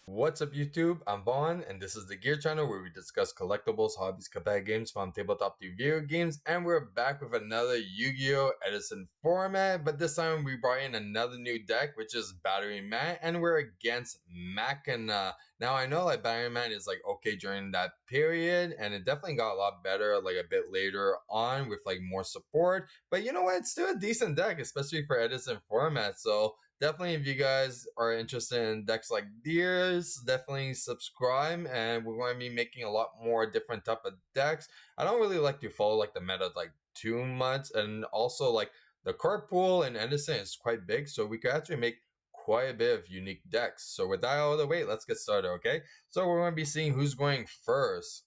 What's up YouTube? I'm Vaughn and this is the Gear channel where we discuss collectibles, hobbies, competitive games from tabletop to video games, and we're back with another Yu-Gi-Oh! Edison format, but this time we brought in another new deck which is BatteryMan, and we're against Machina. Now I know like BatteryMan is like okay during that period and it definitely got a lot better like a bit later on with like more support, but you know what, it's still a decent deck especially for Edison format. So definitely, if you guys are interested in decks like these, definitely subscribe, and we're going to be making a lot more different type of decks. I don't really like to follow like the meta like too much, and also like the card pool in Edison is quite big, so we could actually make quite a bit of unique decks. So with that out of the way, let's get started, okay? So we're going to be seeing who's going first.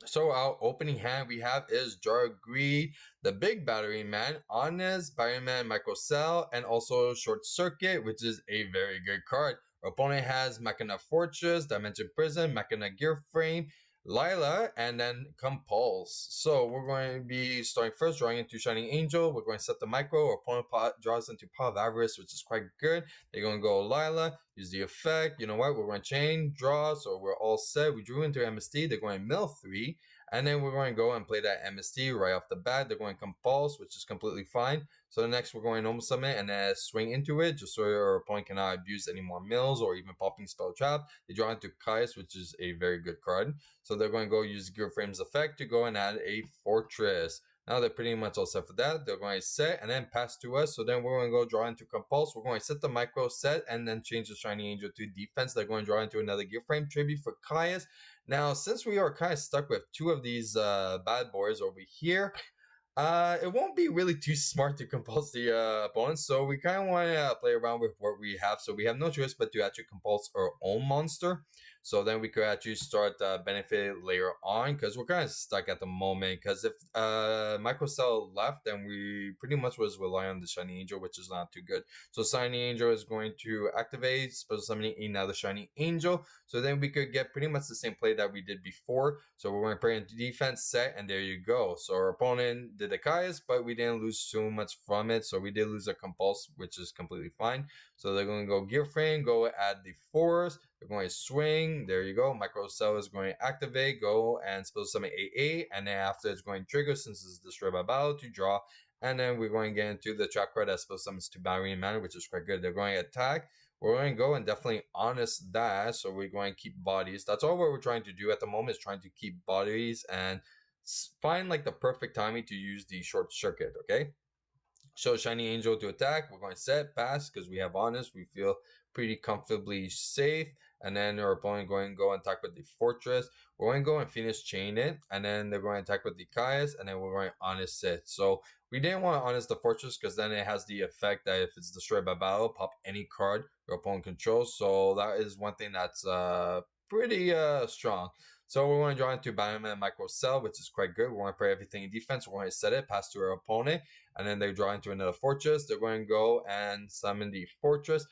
So our opening hand we have is Jar Greed, the big battery man, Honest, Battery Man Microcell, and also Short Circuit, which is a very good card. Our opponent has Machina Fortress, Dimension Prison, Machina Gear Frame, Lila, and then Compulse. So we're going to be starting first, drawing into Shining Angel. We're going to set the micro. Our opponent draws into Paw of Avarice, which is quite good. They're going to go Lila, use the effect. You know what? We're going to chain, draw, so we're all set. We drew into MST. They're going to mill 3. And then we're going to go and play that MST right off the bat. They're going Compulse, which is completely fine. So the next we're going Normal Summon and then swing into it, just so your opponent cannot abuse any more mills or even popping Spell Trap. They draw into Caius, which is a very good card. So they're going to go use Gear Frame's effect to go and add a Fortress. Now they're pretty much all set for that. They're going to set and then pass to us. So then we're going to go draw into Compulse. We're going to set the micro set and then change the Shiny Angel to defense. They're going to draw into another Gear Frame tribute for Caius. Now, since we are kind of stuck with two of these bad boys over here, it won't be really too smart to compulse the opponents, so we kind of want to play around with what we have. So we have no choice but to actually compulse our own monster. So then we could actually start benefit later on because we're kind of stuck at the moment. Because if Microcell left, then we pretty much was relying on the Shiny Angel, which is not too good. So Shiny Angel is going to activate, special summoning another Shiny Angel. So then we could get pretty much the same play that we did before. So we're going to play into defense set, and there you go. So our opponent did the Caius, but we didn't lose too much from it. So we did lose a Compulse, which is completely fine. So they're going to go Gear Frame, go add the Force. They're going to swing. There you go. Microcell is going to activate, go and special summon AA. And then after it's going to trigger, since it's destroyed by battle, to draw. And then we're going to get into the trap card that special summons to BatteryMan, which is quite good. They're going to attack. We're going to go and definitely honest that. So we're going to keep bodies. That's all we're trying to do at the moment, is trying to keep bodies and find like the perfect timing to use the short circuit, okay? So Shiny Angel to attack. We're going to set, pass, because we have honest. We feel pretty comfortably safe. And then our opponent going to go and attack with the Fortress. We're going to go and finish chain it. And then they're going to attack with the Caius. And then we're going to honest set. So we didn't want to honest the Fortress because then it has the effect that if it's destroyed by battle, pop any card your opponent controls. So that is one thing that's pretty strong. So we're going to draw into BatteryMan Microcell, which is quite good. We're going to play everything in defense. We're going to set it, pass to our opponent, and then they draw into another Fortress. They're going to go and summon the Fortress,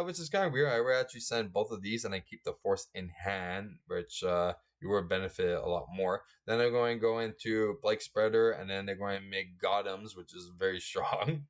which is kind of weird. I would actually send both of these and I keep the Force in hand, which you would benefit a lot more. Then they're going to go into Blake Spreader, and then they're going to make Gothams, which is very strong.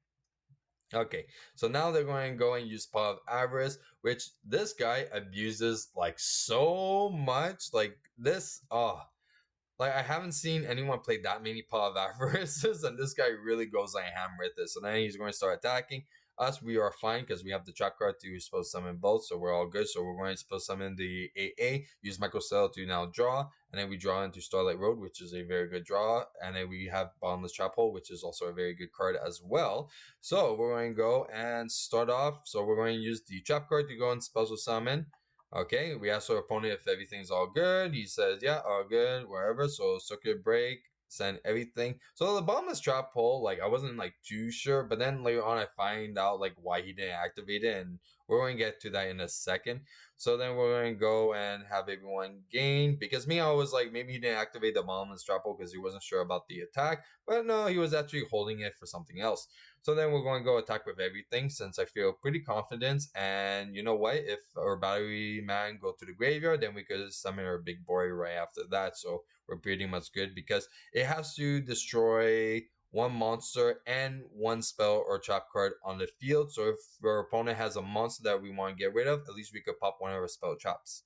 Okay, so now they're going to go and use Paw of Avarice, which this guy abuses like so much. Like this, like I haven't seen anyone play that many Paw of Avarices, and this guy really goes like ham with it. So then he's going to start attacking us. We are fine because we have the trap card to supposed summon both, so we're all good. So we're going to supposed summon the AA, use Microcell to now draw, and then we draw into Starlight Road, which is a very good draw, and then we have Bottomless Trap Hole, which is also a very good card as well. So we're going to go and start off. So we're going to use the trap card to go and special summon. Okay, we asked our opponent if everything's all good. He says, yeah, all good, wherever. So circuit break, send everything. So the bottomless trap hole, like I wasn't like too sure, but then later on I find out like why he didn't activate it, and we're going to get to that in a second. So then we're going to go and have everyone gain, because me, I was like, maybe he didn't activate the bottomless trap hole because he wasn't sure about the attack, but no, he was actually holding it for something else. So then we're going to go attack with everything since I feel pretty confident. And you know what? If our battery man go to the graveyard, then we could summon our big boy right after that. So we're pretty much good because it has to destroy one monster, and one spell or trap card on the field. So if our opponent has a monster that we want to get rid of, at least we could pop one of our spell traps.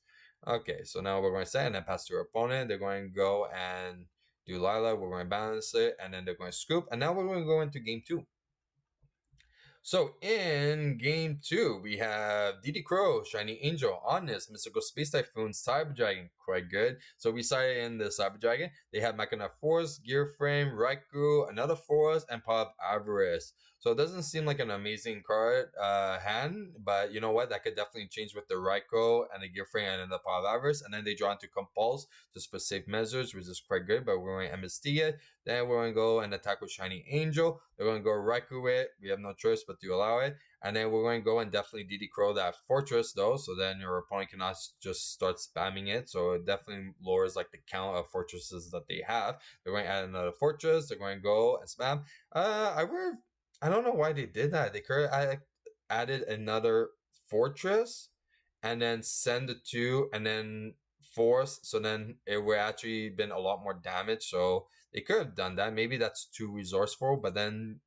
Okay, so now we're going to set and then pass to our opponent. They're going to go and do Lila. We're going to balance it, and then they're going to scoop. And now we're going to go into game 2. So in game 2, we have DD Crow, Shiny Angel, Honest, Mystical Space Typhoon, Cyber Dragon, quite good. So we started in the Cyber Dragon. They have Machina Force, Gear Frame, Raikou, another Force, and Pop Avarice. So it doesn't seem like an amazing card hand, but you know what? That could definitely change with the Raikou and the Gear Frame and then the Pop Avarice. And then they draw into Compulse just for safe measures, which is quite good, but we're going to MST it. Then we're going to go and attack with Shiny Angel. They're going to go Raikou it. We have no choice but to allow it. And then we're going to go and definitely DD Crow that Fortress though. So then your opponent cannot just start spamming it. So it definitely lowers like the count of fortresses that they have. They're going to add another Fortress. They're going to go and spam. I don't know why they did that. They could have added another Fortress and then send the 2 and then force, so then it would actually been a lot more damage. So they could have done that. Maybe that's too resourceful, but then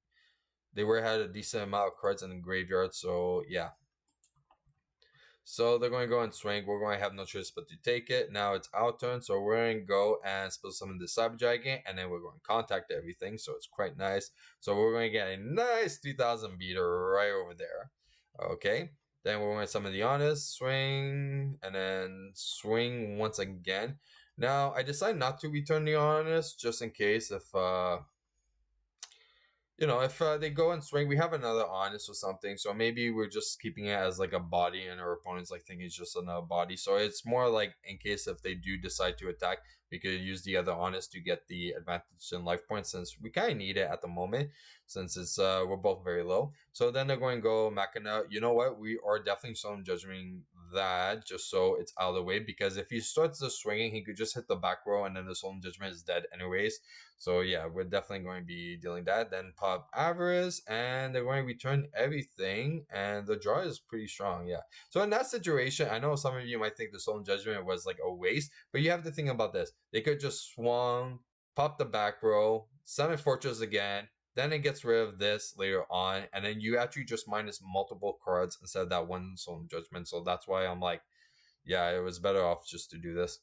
they were had a decent amount of cards in the graveyard. So yeah. So they're going to go and swing. We're going to have no choice but to take it. Now it's our turn. So we're going to go and spill some of the Cyber Dragon. And then we're going to contact everything. So it's quite nice. So we're going to get a nice 3000 beater right over there. Okay. Then we're going to summon the Honest, swing, and then swing once again. Now I decided not to return the Honest just in case if if they go and swing, we have another Honest or something. So maybe we're just keeping it as like a body, and our opponent's like thinking it's just another body. So it's more like in case if they do decide to attack, we could use the other Honest to get the advantage in life points, since we kind of need it at the moment, since it's we're both very low. So then they're going to go Machina. You know what? We are definitely solemn judging that just so it's out of the way, because if he starts the swinging, he could just hit the back row, and then the solemn judgment is dead anyways. So yeah, we're definitely going to be dealing that. Then Pop Avarice, and they're going to return everything, and the draw is pretty strong. Yeah. So in that situation, I know some of you might think the Solemn Judgment was like a waste, but you have to think about this. They could just swung, pop the back row, summon Fortress again, then it gets rid of this later on, and then you actually just minus multiple cards instead of that one Solemn Judgment. So that's why I'm like, yeah, it was better off just to do this.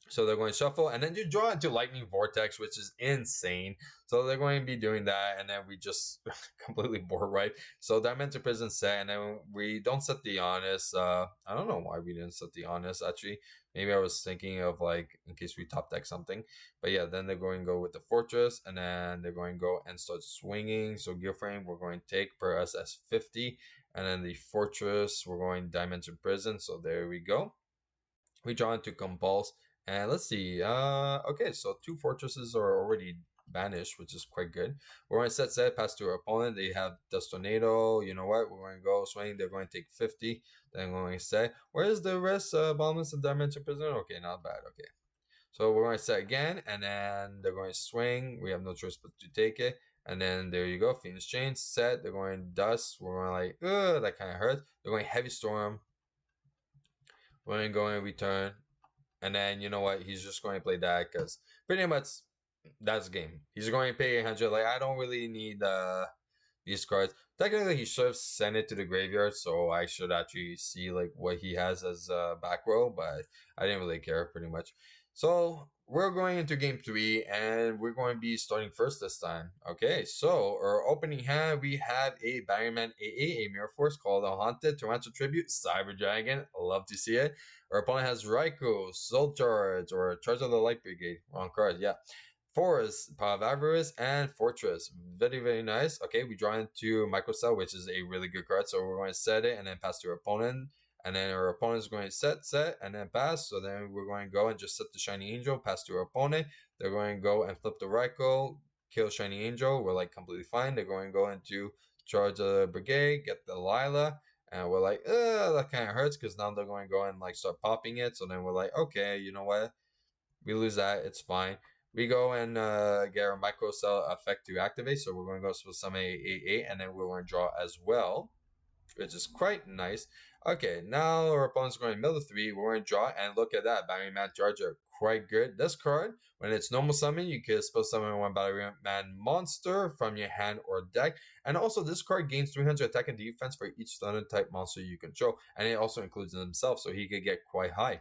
So they're going to shuffle, and then you draw into Lightning Vortex, which is insane. So they're going to be doing that, and then we just completely board right. So Dimension Prison set, and then we don't set the Honest. I don't know why we didn't set the Honest, actually. Maybe I was thinking of like, in case we top deck something. But yeah, then they're going to go with the Fortress, and then they're going to go and start swinging. So Gear Frame, we're going to take per SS 50. And then the Fortress, we're going Dimension Prison. So there we go. We draw into Compulse. And let's see. Okay, so 2 fortresses are already banished, which is quite good. We're going to set pass to our opponent. They have Dust Tornado. You know what? We're going to go swing. They're going to take 50. Then we're going to say, where's the rest? Bottomless of Dimension Prisoner? Okay, not bad. Okay. So we're going to set again, and then they're going to swing. We have no choice but to take it. And then there you go. Phoenix Chain set. They're going Dust. We're going like, ugh, that kind of hurts. They're going Heavy Storm. We're going to go and return. And then, you know what? He's just going to play that because pretty much that's the game. He's going to pay 800. Like, I don't really need these cards. Technically, he should have sent it to the graveyard, so I should actually see like what he has as back row, but I didn't really care pretty much. So we're going into game 3, and we're going to be starting first this time. Okay, so our opening hand, we have a BatteryMan AA, a Mirror Force called a Haunted Torrential Tribute, Cyber Dragon. Love to see it. Our opponent has Raikou, Soul Charge, or Charge of the Light Brigade. Wrong card, yeah. Forest, Power Avarice, and Fortress. Very, very nice. Okay, we draw into Microcell, which is a really good card. So we're going to set it and then pass to our opponent. And then our opponent is going to set, and then pass. So then we're going to go and just set the Shiny Angel, pass to our opponent. They're going to go and flip the Raikou, kill Shiny Angel. We're like completely fine. They're going to go into Charge the Brigade, get the Lila. And we're like, that kind of hurts because now they're going to go and like start popping it. So then we're like, okay, you know what? We lose that. It's fine. We go and get our microcell effect to activate. So we're going to go for some 8, and then we're going to draw as well. which is quite nice. Okay, now our opponent's going to mill the 3. We're going to draw, and look at that. BatteryMan Charger, quite good. This card, when it's normal summon, you can spell summon one BatteryMan monster from your hand or deck. And also, this card gains 300 attack and defense for each thunder type monster you control. And it also includes himself, so he could get quite high.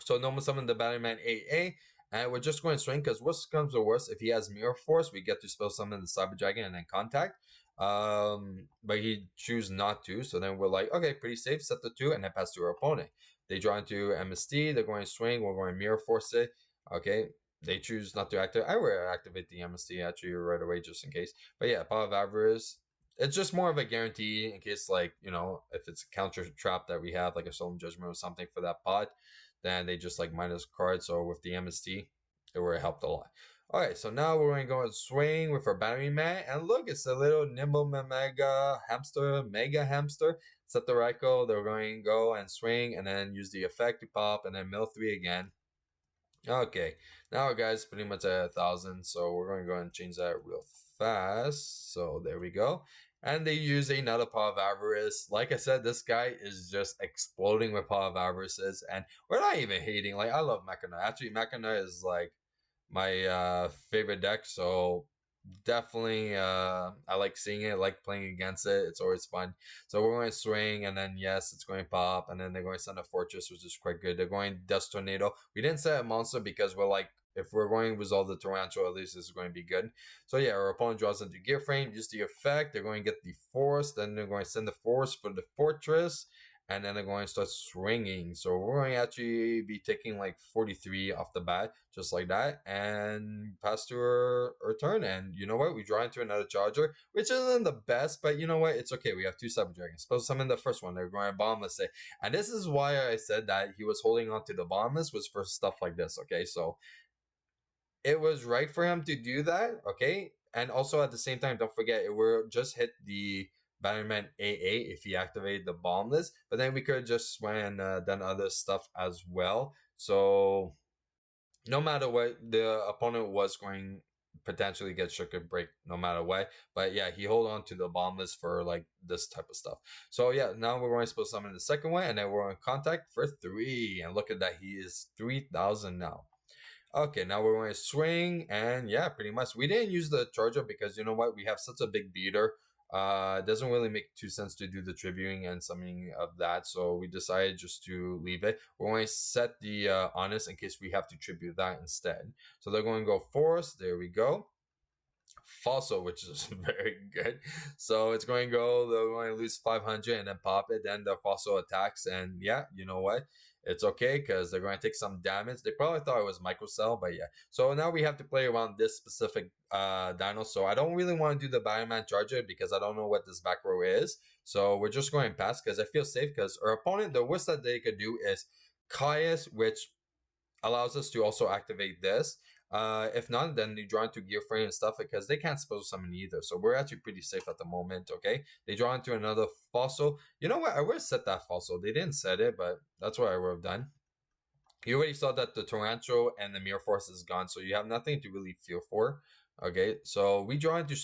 So normal summon the BatteryMan AA, and we're just going to swing because worst comes to worst, if he has Mirror Force, we get to spell summon the Cyber Dragon and then contact. But he choose not to, so then we're like, okay, pretty safe, set the 2, and then pass to our opponent. They draw into MST, they're going to swing, we're going to Mirror Force it. Okay, they choose not to activate. I will activate the MST actually right away just in case. But yeah, Power of Avarice. It's just more of a guarantee in case, like, you know, if it's a counter trap that we have, like a Solemn Judgment or something for that pot, then they just like minus cards. So with the MST, it would have helped a lot. Alright, so now we're going to go and swing with our BatteryMan. And look, it's a little nimble mega hamster. Set the Raikou, they're going to go and swing and then use the effect to pop and then mill 3 again. Okay, now our guy's pretty much at 1,000, so we're going to go and change that real fast. So there we go. And they use another Power of Avarice. Like I said, this guy is just exploding with Power of Avarices, and we're not even hating. Like, I love Machina. Actually, Machina is like my favorite deck, so definitely I like seeing it, I like playing against it. It's always fun. So we're going to swing, and then yes, it's going to pop, and then they're going to send a fortress, which is quite good. They're going Dust Tornado. We didn't set a monster because we're like, if we're going to resolve the Tarantula, at least this is going to be good. So yeah, our opponent draws into Gear Frame, use the effect, they're going to get the Force, then they're going to send the Force for the Fortress, and then they're going to start swinging. So we're going to actually be taking like 43 off the bat, just like that, and pass to our turn. And you know what? We draw into another Charger, which isn't the best, but you know what? It's okay. We have 2 Cyber Dragons. Supposed to summon the first one. They're going to Bombless it. And this is why I said that he was holding on to the Bombless was for stuff like this, okay? So it was right for him to do that, okay? And also at the same time, don't forget, it will just hit the BatteryMan AA if he activated the bombless, but then we could have just went and done other stuff as well. So no matter what, the opponent was going potentially get circuit break no matter what. But yeah, he hold on to the bombless for like this type of stuff. So yeah, now we're going to supposed to summon the second one, and then we're on contact for 3. And look at that, he is 3,000 now. Okay, now we're going to swing, and yeah, pretty much. We didn't use the charger because you know what? We have such a big beater. It doesn't really make too sense to do the tributing and summoning of that, so we decided just to leave it. We're going to set the honest in case we have to tribute that instead. So they're going to go force. There we go. Fossil, which is very good. So it's going to go, they're going to lose 500 and then pop it. Then the fossil attacks, and yeah, you know what? It's okay because they're going to take some damage. They probably thought it was microcell, but yeah. So now we have to play around this specific dino. So I don't really want to do the BatteryMan Charger because I don't know what this back row is. So we're just going past because I feel safe because our opponent, the worst that they could do is Caius, which allows us to also activate this. If not, then they draw into Gear Frame and stuff because they can't suppose summon either. So we're actually pretty safe at the moment, okay? They draw into another fossil. You know what? I would have set that fossil. They didn't set it, but that's what I would have done. You already saw that the Torrential and the Mirror Force is gone, so you have nothing to really feel for. Okay, so we draw into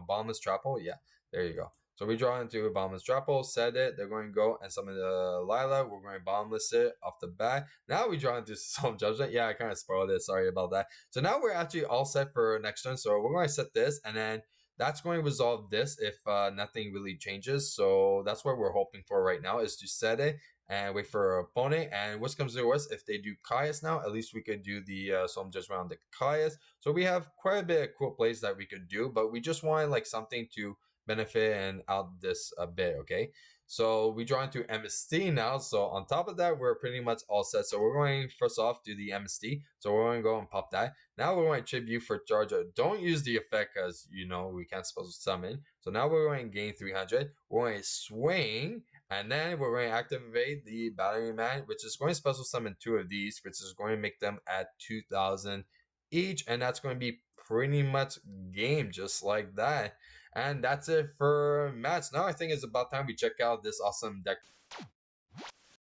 Boundless Trapple. Yeah, there you go. So we draw into Boundless Trapple, set it. They're going to go and summon the Lila. We're going to Boundless it off the bat. Now we draw into Solemn Judgment. Yeah, I kind of spoiled it. Sorry about that. So now we're actually all set for next turn. So we're going to set this, and then that's going to resolve this if nothing really changes. So that's what we're hoping for right now is to set it and wait for our opponent. And worst comes to worst, if they do Caius now, at least we could do the Solemn Judgment on the Caius. So we have quite a bit of cool plays that we could do, but we just want like something to benefit and out this a bit, okay? So we draw into MST now. So on top of that, we're pretty much all set. So we're going first off do the MST. So we're going to go and pop that. Now we're going to tribute for Charger. Don't use the effect because you know we can't supposed to summon. So now we're going to gain 300. We're going to swing, and then we're going to activate the BatteryMan, which is going to special summon 2 of these, which is going to make them at 2,000 each, and that's going to be pretty much game just like that. And that's it for match. Now I think it's about time we check out this awesome deck.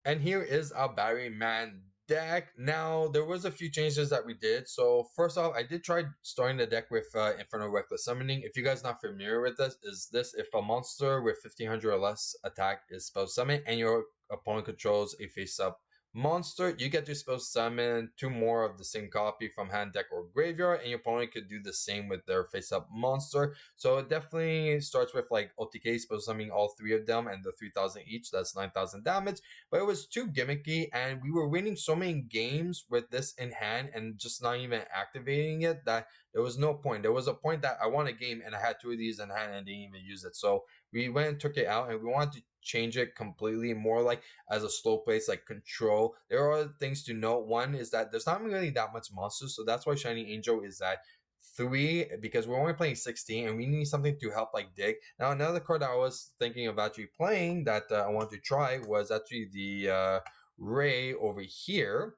And here is our BatteryMan deck. Now there was a few changes that we did. So first off, I did try starting the deck with Infernal Reckless Summoning. If you guys not familiar with this, is this if a monster with 1500 or less attack is spell summon and your opponent controls a face-up monster, you get to spell summon 2 more of the same copy from hand, deck, or graveyard, and your opponent could do the same with their face-up monster. So it definitely starts with like OTK spell summoning all 3 of them and the 3000 each. That's 9000 damage. But it was too gimmicky, and we were winning so many games with this in hand and just not even activating it that there was no point. There was a point that I won a game and I had 2 of these in hand and didn't even use it. So we went and took it out, and we wanted to change it completely more like as a slow place, like control. There are things to note. One is that there's not really that much monsters, so that's why Shining Angel is at 3, because we're only playing 16 and we need something to help like dig. Now another card that I was thinking of actually playing that I wanted to try was actually the Ray over here.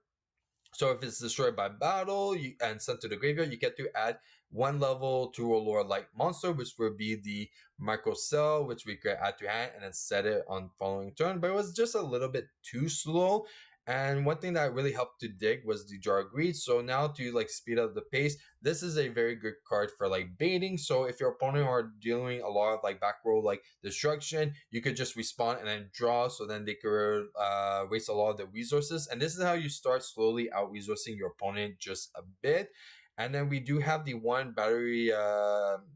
So if it's destroyed by battle and sent to the graveyard, you get to add 1 level to a Lore Light monster, which would be the Micro Cell, which we could add to hand and then set it on following turn. But it was just a little bit too slow. And one thing that really helped to dig was the Jar of Greed. So now to like speed up the pace, this is a very good card for like baiting. So if your opponent are dealing a lot of like back row like destruction, you could just respawn and then draw. So then they could waste a lot of the resources. And this is how you start slowly out resourcing your opponent just a bit. And then we do have the 1 battery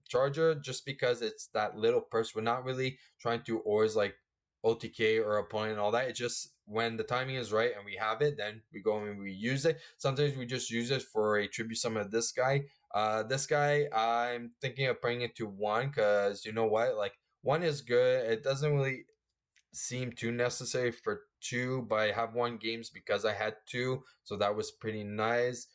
charger, just because it's that little purse. We're not really trying to always like OTK or opponent and all that. It's just when the timing is right and we have it, then we go and we use it. Sometimes we just use it for a tribute summon of this guy. This guy, I'm thinking of putting it to 1 because you know what? Like 1 is good. It doesn't really seem too necessary for 2, but I have won games because I had 2, so that was pretty nice.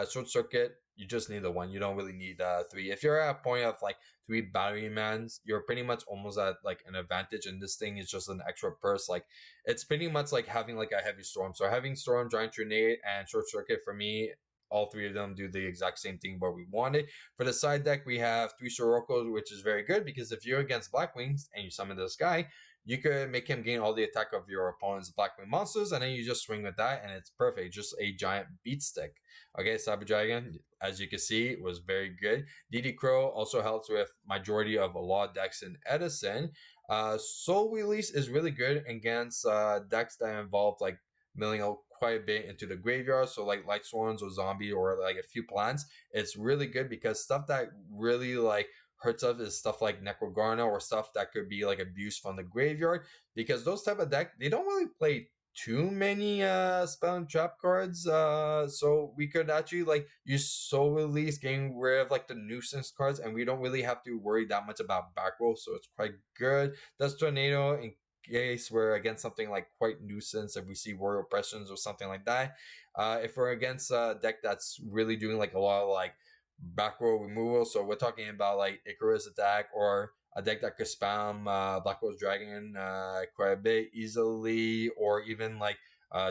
Short circuit, you just need the 1. You don't really need 3. If you're at a point of like 3 battery mans, you're pretty much almost at like an advantage, and this thing is just an extra purse. Like it's pretty much like having like a heavy storm. So having storm, giant grenade, and short circuit, for me, all 3 of them do the exact same thing what we wanted. For the side deck, we have 3 Sirocco's, which is very good because if you're against Blackwings and you summon this guy, you could make him gain all the attack of your opponent's Blackwing monsters, and then you just swing with that, and it's perfect. Just a giant beat stick. Okay, Cyber Dragon, as you can see, was very good. DD Crow also helps with majority of a lot of decks in Edison. Soul Release is really good against decks that involve like milling out quite a bit into the graveyard. So like Light Swarms or Zombie or like a few plants. It's really good because stuff that really like hurts us is stuff like Necrogarna or stuff that could be like abused from the graveyard, because those type of deck, they don't really play too many spell and trap cards, so we could actually like use Soul Release, getting rid of like the nuisance cards, and we don't really have to worry that much about back row, so it's quite good. Dust Tornado in case we're against something like quite nuisance, if we see Warrior Oppressions or something like that. If we're against a deck that's really doing like a lot of like back row removal, so we're talking about like Icarus attack, or a deck that could spam Black Rose Dragon quite a bit easily, or even like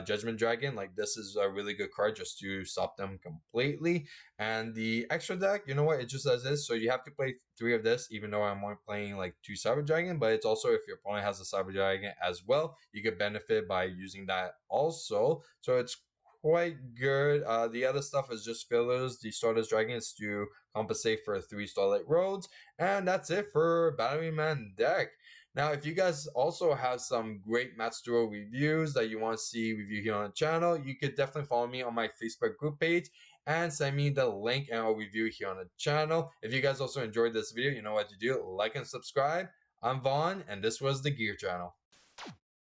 Judgment Dragon. Like this is a really good card just to stop them completely. And the extra deck, you know what? It just does this. So you have to play 3 of this, even though I'm only playing like 2 Cyber Dragon. But it's also if your opponent has a Cyber Dragon as well, you could benefit by using that also. So it's quite good. The other stuff is just fillers. The Stardust Dragon is to compensate for 3 Starlight Roads. And that's it for BatteryMan deck. Now, if you guys also have some great Match Duel reviews that you want to see review here on the channel, you could definitely follow me on my Facebook group page and send me the link and I'll review here on the channel. If you guys also enjoyed this video, you know what to do. Like and subscribe. I'm Vaughn, and this was the Gear Channel.